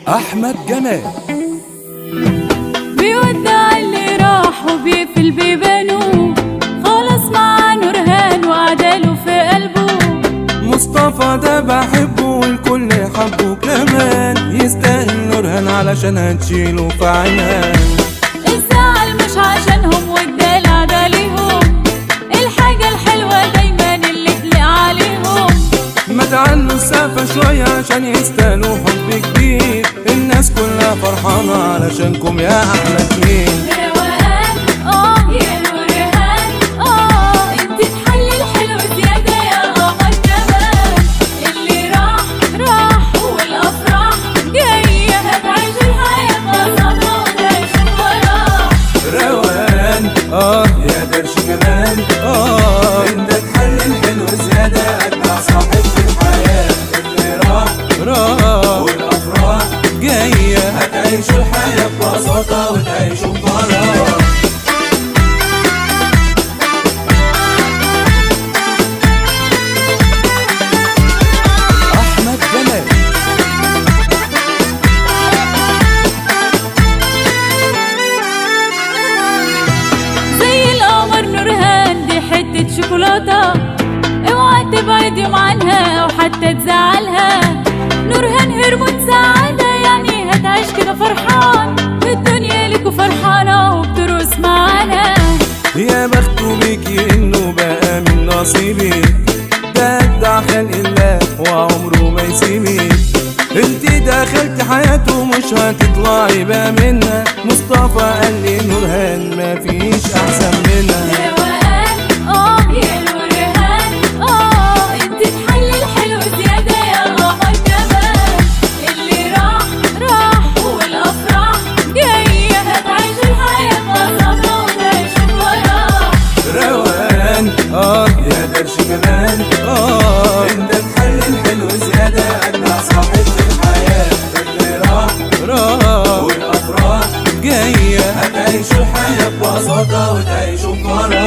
أحمد جمال بيودع اللي راح وبيقفل بيبانه، خلاص مع نورهان وعداله في قلبه. مصطفى ده بحبه والكل حبه كمان، يستاهل نورهان علشان هتشيله في عينها. الزعل مش عشانهم والدلع ده ليهم، الحاجة الحلوة دايما اللي تليق عليهم. ما تعلوا السقف شوية عشان يستاهلوا حب كبير، الناس كلها فرحانة علشانكم يا أحلى اتنين. روقان يا نورهان، انت تحلي الحلو زيادة يا قمر جمال. اللي راح والأفراح جاية، هتعيش الحياة ببساطة وتعيش الفرح. روقان يا درش كمان انت تحلي الحلو زيادة أجدع صاحب في الحياة. اللي راح والأفراح جاية، هتعيشوا الحياة ببساطة وتعيشوا بفرح. أحمد جمال زي القمر نورهان دي حتة شوكولاتة، اوعى تبعد يوم عنها او حتى تزعلها. نورهان هرمون سعادة، يعني هتعيش كده فرحان، الدنيا ليكوا فرحانة وبترقص معانا. يا بخته بيكي انه بقى من نصيبك، ده ابدع خلق الله وعمره ما يسيبك. انت دخلت حياته مش هتطلعي بقى منها، مصطفى قال لي نورهان مفيش احسن منها. روقان يا نورهان، انت تحلي الحلو زيادة يا قمر جمال. اللي راح والأفراح جاية، هتعيش الحياة ببساطة وتعيش الفرح. روقان يا درش كمان انت تحلي الحلو زيادة أجدع صاحب في الحياة. اللي راح والأفراح جاية، هتعيشوا الحياة ببساطة وتعيشوا بفرح.